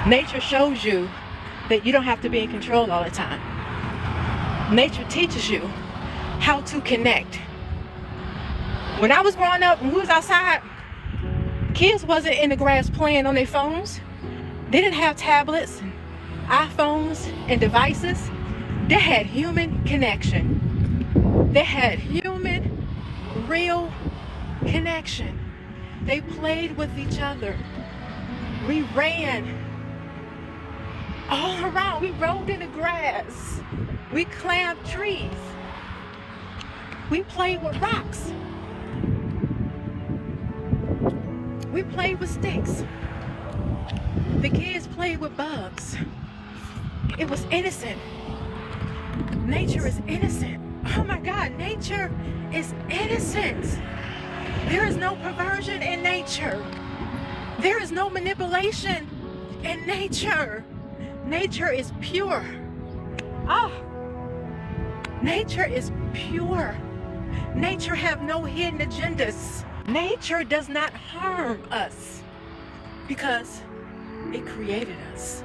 Nature shows you that you don't have to be in control all the time. Nature teaches you how to connect. When I was growing up, when we was outside, kids wasn't in the grass playing on their phones. They didn't have tablets and iPhones and devices. They had human connection. They had human, real connection. They played with each other. We ran all around. We rolled in the grass. We climbed trees. We played with rocks. We played with sticks. The kids played with bugs. It was innocent. Nature is innocent. Oh my God, nature is innocent. There is no perversion in nature. There is no manipulation in nature. Nature is pure. Ah, nature is pure. Nature have no hidden agendas. Nature does not harm us because it created us.